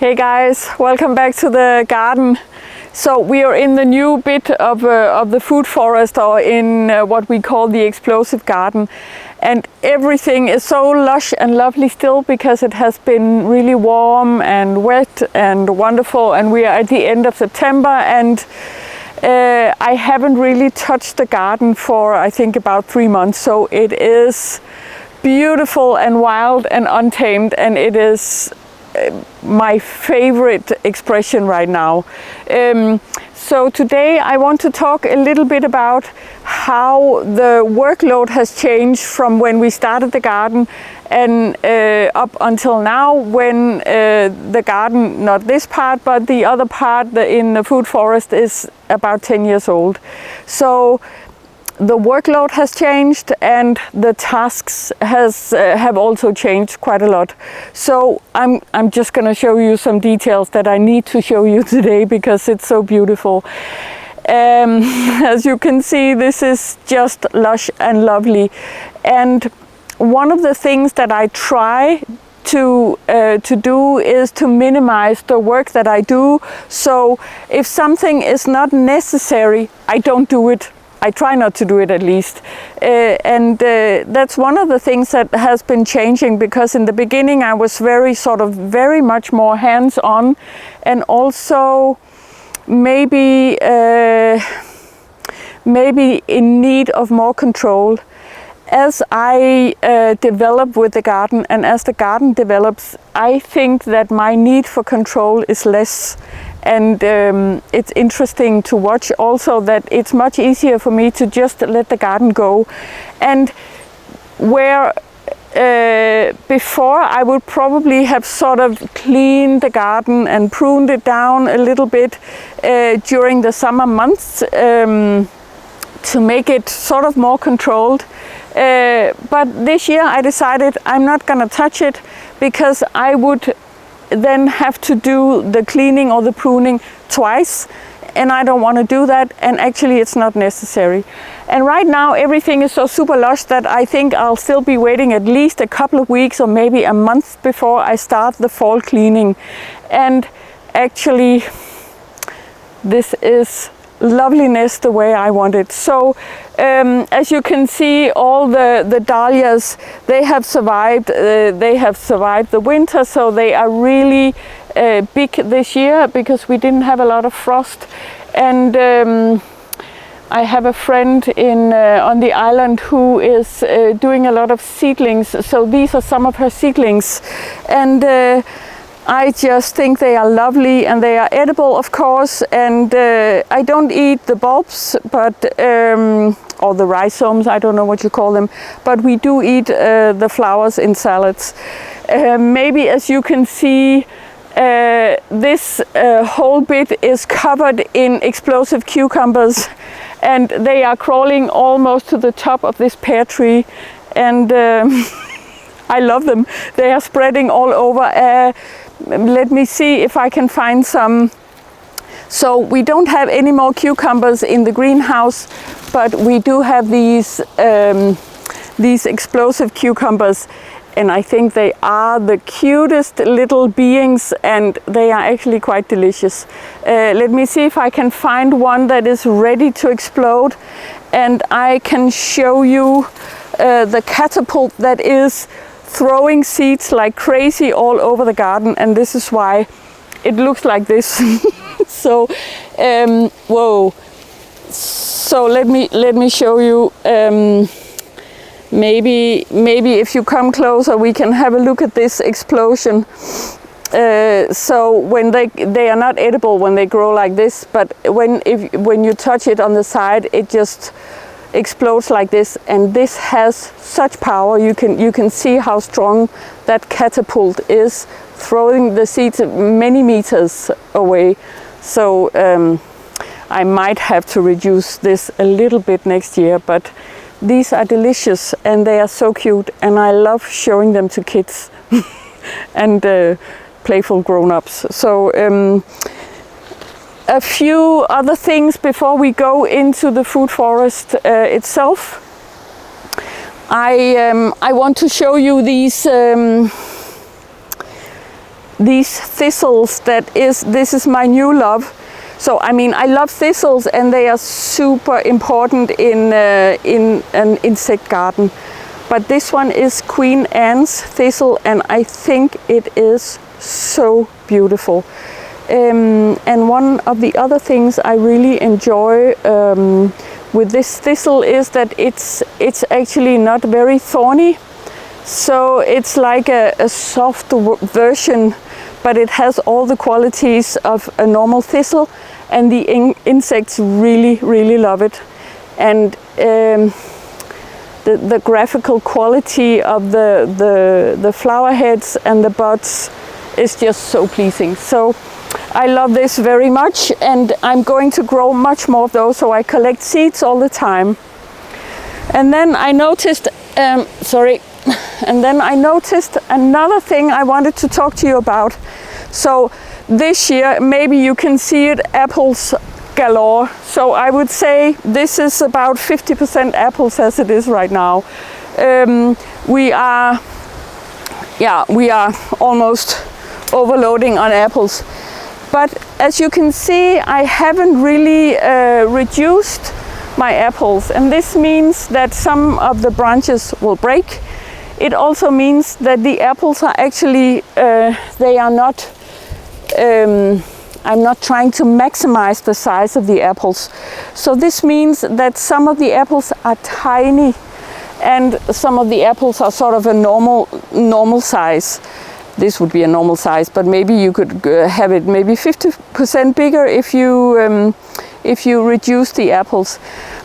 Hey guys, welcome back to the garden. So we are in the new bit of the food forest, or in what we call the explosive garden, and everything is so lush and lovely still because it has been really warm and wet and wonderful, and we are at the end of September, and I haven't really touched the garden for I think about 3 months, so it is beautiful and wild and untamed, and it is my favorite expression right now. So today I want to talk a little bit about how the workload has changed from when we started the garden and up until now, when the garden, not this part but the other part in the food forest, is about 10 years old. So the workload has changed and the tasks have also changed quite a lot. So I'm just going to show you some details that I need to show you today because it's so beautiful. As you can see, this is just lush and lovely. And one of the things that I try to do is to minimize the work that I do. So if something is not necessary, I don't do it. I try not to do it, at least. That's one of the things that has been changing, because in the beginning I was very much more hands-on, and also maybe in need of more control. As I develop with the garden, and as the garden develops, I think that my need for control is less. And it's interesting to watch also that it's much easier for me to just let the garden go. And where before I would probably have sort of cleaned the garden and pruned it down a little bit during the summer months to make it sort of more controlled. But this year I decided I'm not gonna touch it, because I would then have to do the cleaning or the pruning twice, and I don't want to do that, and actually it's not necessary. And right now everything is so super lush that I think I'll still be waiting at least a couple of weeks or maybe a month before I start the fall cleaning. And actually this is loveliness the way I want it. So as you can see, all the dahlias, they have survived the winter, so they are really big this year because we didn't have a lot of frost. And I have a friend on the island who is doing a lot of seedlings, so these are some of her seedlings, and I just think they are lovely, and they are edible, of course. And I don't eat the bulbs, but or the rhizomes, I don't know what you call them, but we do eat the flowers in salads. Maybe as you can see, this whole bit is covered in explosive cucumbers, and they are crawling almost to the top of this pear tree, and I love them. They are spreading all over. Let me see if I can find some. So we don't have any more cucumbers in the greenhouse, but we do have these explosive cucumbers, and I think they are the cutest little beings, and they are actually quite delicious. Let me see if I can find one that is ready to explode, and I can show you the catapult that is throwing seeds like crazy all over the garden, and this is why it looks like this. So whoa, so let me show you. Maybe if you come closer we can have a look at this explosion. So when they are not edible when they grow like this, but when you touch it on the side, it just explodes like this, and this has such power. You can see how strong that catapult is, throwing the seeds many meters away. So I might have to reduce this a little bit next year, but these are delicious and they are so cute, and I love showing them to kids and playful grown-ups. So a few other things before we go into the food forest itself. I want to show you these these thistles this is my new love. So I mean, I love thistles and they are super important in an insect garden. But this one is Queen Anne's thistle and I think it is so beautiful. And one of the other things I really enjoy with this thistle is that it's actually not very thorny. So it's like a soft version, but it has all the qualities of a normal thistle, and the insects really, really love it. And the graphical quality of the flower heads and the buds is just so pleasing. So I love this very much, and I'm going to grow much more of those, so I collect seeds all the time. And then I noticed, another thing I wanted to talk to you about. So this year, maybe you can see it, apples galore. So I would say this is about 50% apples as it is right now. We are almost overloading on apples. But as you can see, I haven't really reduced my apples, and this means that some of the branches will break. It also means that the apples are actually, I'm not trying to maximize the size of the apples. So this means that some of the apples are tiny and some of the apples are sort of a normal size. This would be a normal size, but maybe you could have it maybe 50% bigger if you reduce the apples.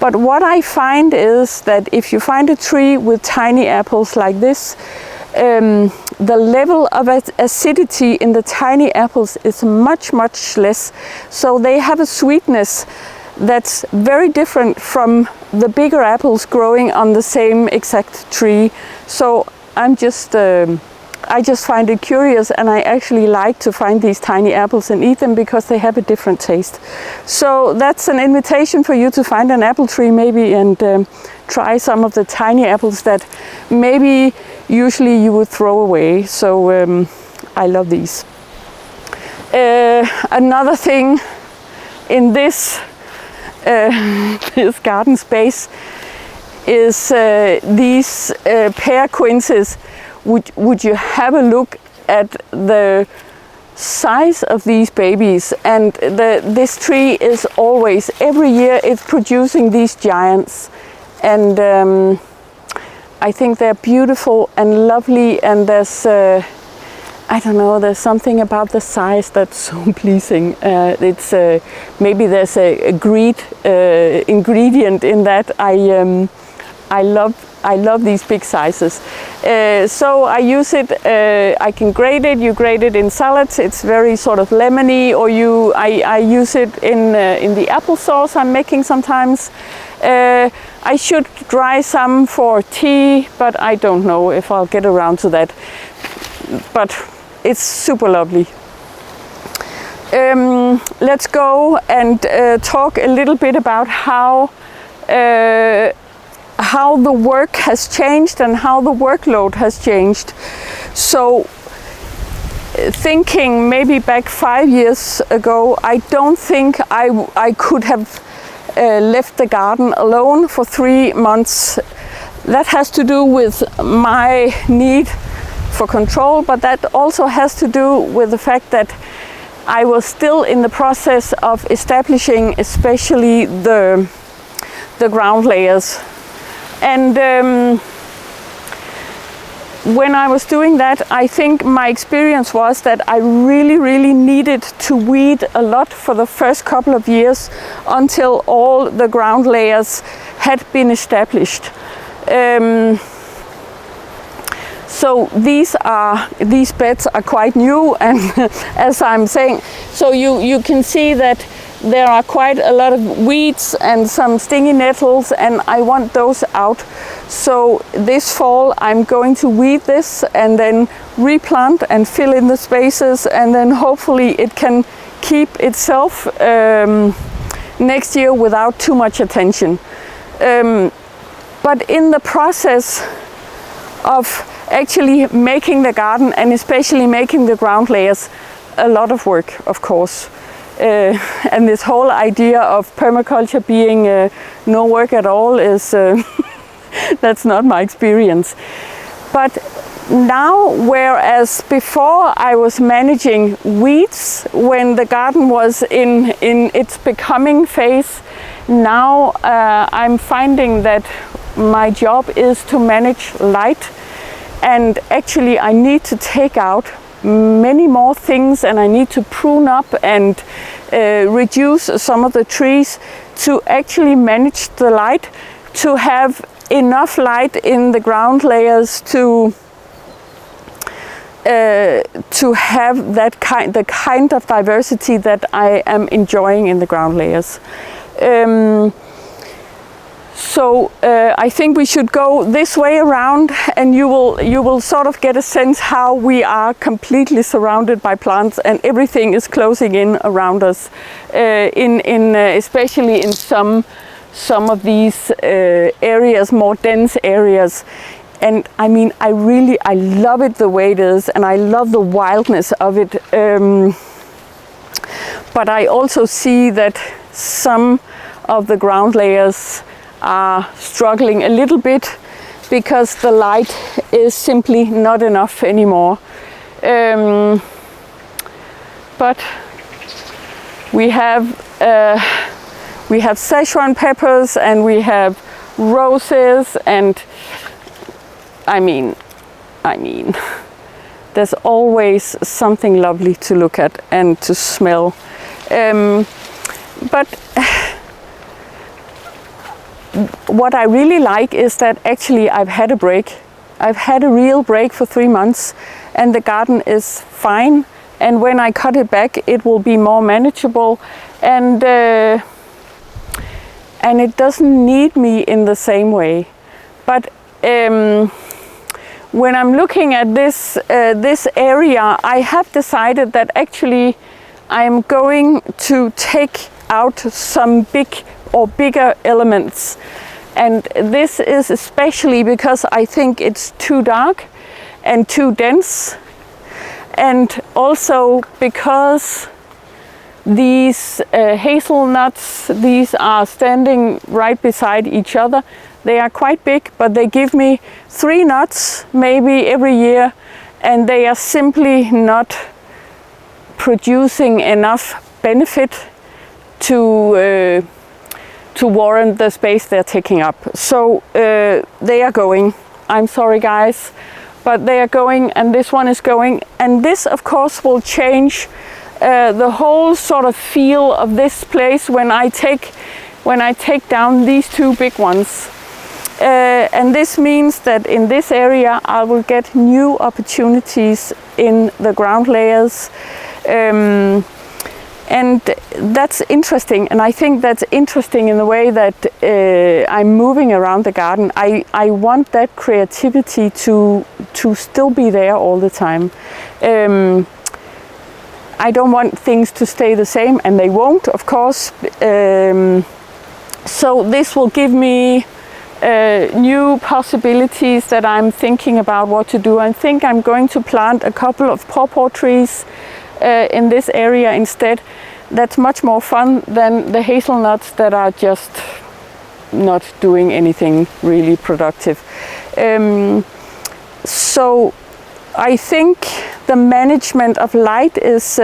But what I find is that if you find a tree with tiny apples like this, the level of acidity in the tiny apples is much, much less. So they have a sweetness that's very different from the bigger apples growing on the same exact tree. So I just find it curious, and I actually like to find these tiny apples and eat them because they have a different taste. So that's an invitation for you to find an apple tree maybe and try some of the tiny apples that maybe usually you would throw away. So I love these. Another thing in this garden space is these pear quinces. Would you have a look at the size of these babies? And this tree is always, every year it's producing these giants. And I think they're beautiful and lovely, and there's, I don't know, there's something about the size that's so pleasing. It's maybe there's a greed ingredient in that. I love these big sizes. So I use it, I can grate it, you grate it in salads, it's very sort of lemony, or I use it in the applesauce I'm making sometimes. I should dry some for tea, but I don't know if I'll get around to that. But it's super lovely. Let's go and talk a little bit about how the work has changed and how the workload has changed. So thinking maybe back 5 years ago, I don't think I could have left the garden alone for 3 months. That has to do with my need for control, but that also has to do with the fact that I was still in the process of establishing especially the ground layers. And when I was doing that, I think my experience was that I really, really needed to weed a lot for the first couple of years until all the ground layers had been established. So these beds are quite new, and as I'm saying, so you can see that there are quite a lot of weeds and some stingy nettles, and I want those out. So this fall I'm going to weed this and then replant and fill in the spaces, and then hopefully it can keep itself next year without too much attention. But in the process of actually making the garden, and especially making the ground layers, a lot of work, of course. And this whole idea of permaculture being no work at all is that's not my experience. But now, whereas before I was managing weeds when the garden was in its becoming phase, now I'm finding that my job is to manage light, and actually I need to take out many more things, and I need to prune up and reduce some of the trees to actually manage the light, to have enough light in the ground layers to have the kind of diversity that I am enjoying in the ground layers. So I think we should go this way around, and you will sort of get a sense how we are completely surrounded by plants, and everything is closing in around us, especially in some of these areas, more dense areas. And I mean, I love it the way it is, and I love the wildness of it. But I also see that some of the ground layers are struggling a little bit because the light is simply not enough anymore. But we have Szechuan peppers, and we have roses, and I mean, there's always something lovely to look at and to smell. But what I really like is that actually I've had a break. I've had a real break for 3 months, and the garden is fine. And when I cut it back, it will be more manageable, and it doesn't need me in the same way. But when I'm looking at this area, I have decided that actually I'm going to take out some bigger elements, and this is especially because I think it's too dark and too dense, and also because these hazelnuts, these are standing right beside each other. They are quite big, but they give me 3 nuts maybe every year, and they are simply not producing enough benefit to warrant the space they're taking up. So they are going. I'm sorry guys, but they are going, and this one is going, and this of course will change the whole sort of feel of this place when I take down these 2 big ones. And this means that in this area I will get new opportunities in the ground layers. And that's interesting, and I think that's interesting in the way that I'm moving around the garden. I want that creativity to still be there all the time. I don't want things to stay the same, and they won't, of course. So this will give me new possibilities that I'm thinking about what to do. I think I'm going to plant a couple of pawpaw trees in this area instead. That's much more fun than the hazelnuts that are just not doing anything really productive. So I think the management of light is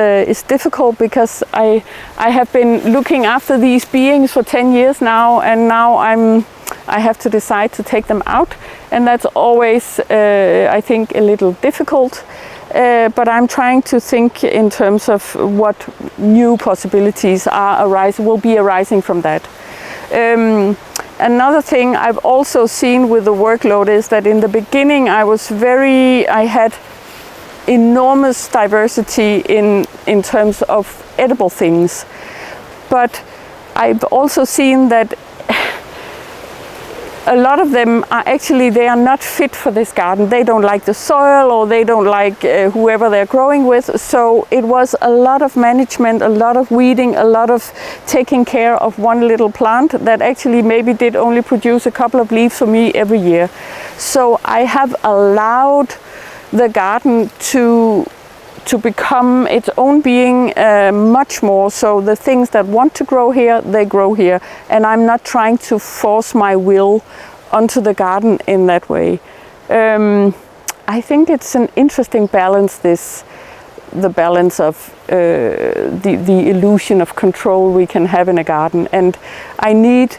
difficult, because I have been looking after these beings for 10 years now, and now I have to decide to take them out, and that's always I think a little difficult. But I'm trying to think in terms of what new possibilities will be arising from that. Another thing I've also seen with the workload is that in the beginning I had enormous diversity in terms of edible things, but I've also seen that a lot of them are actually, they are not fit for this garden. They don't like the soil, or they don't like whoever they're growing with. So it was a lot of management, a lot of weeding, a lot of taking care of one little plant that actually maybe did only produce a couple of leaves for me every year. So I have allowed the garden to become its own being much more. So the things that want to grow here, they grow here. And I'm not trying to force my will onto the garden in that way. I think it's an interesting balance, the balance of the illusion of control we can have in a garden. And I need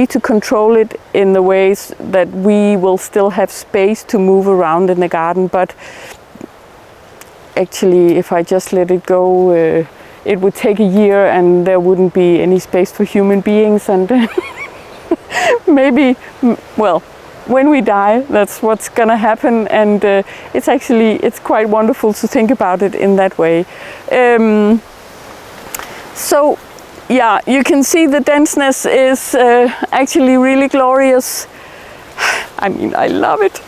to control it in the ways that we will still have space to move around in the garden. But actually, if I just let it go, it would take a year and there wouldn't be any space for human beings. And maybe, well, when we die, that's what's gonna happen. And it's quite wonderful to think about it in that way. So yeah, you can see the denseness is actually really glorious. I mean, I love it.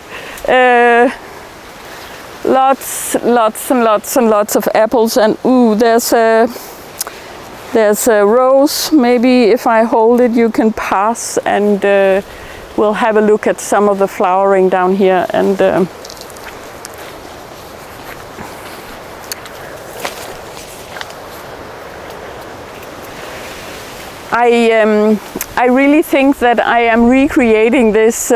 Lots and lots of apples, and ooh, there's a rose. Maybe if I hold it, you can pass, and we'll have a look at some of the flowering down here. And I really think that I am recreating this.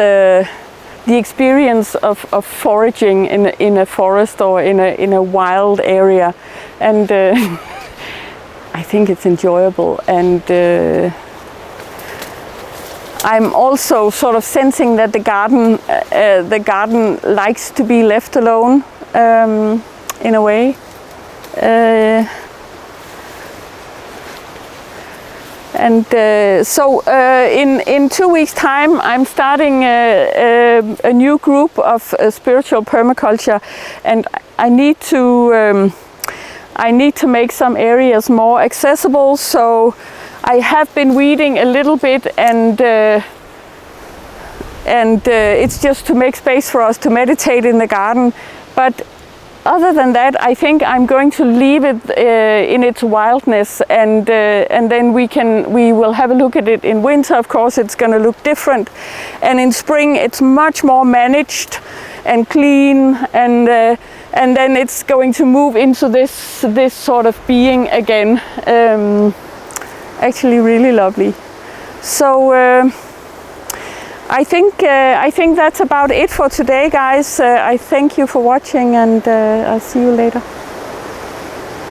The experience of foraging in a forest or in a wild area, and I think it's enjoyable. And I'm also sort of sensing that the garden likes to be left alone in a way. And so in 2 weeks' time, I'm starting a new group of spiritual permaculture, and I need to make some areas more accessible. So I have been weeding a little bit, and it's just to make space for us to meditate in the garden. But other than that, I think I'm going to leave it in its wildness, and then we will have a look at it in winter. Of course, it's going to look different, and in spring it's much more managed and clean, and then it's going to move into this sort of being again. Actually, really lovely. So. I think that's about it for today, guys. I thank you for watching, and I'll see you later.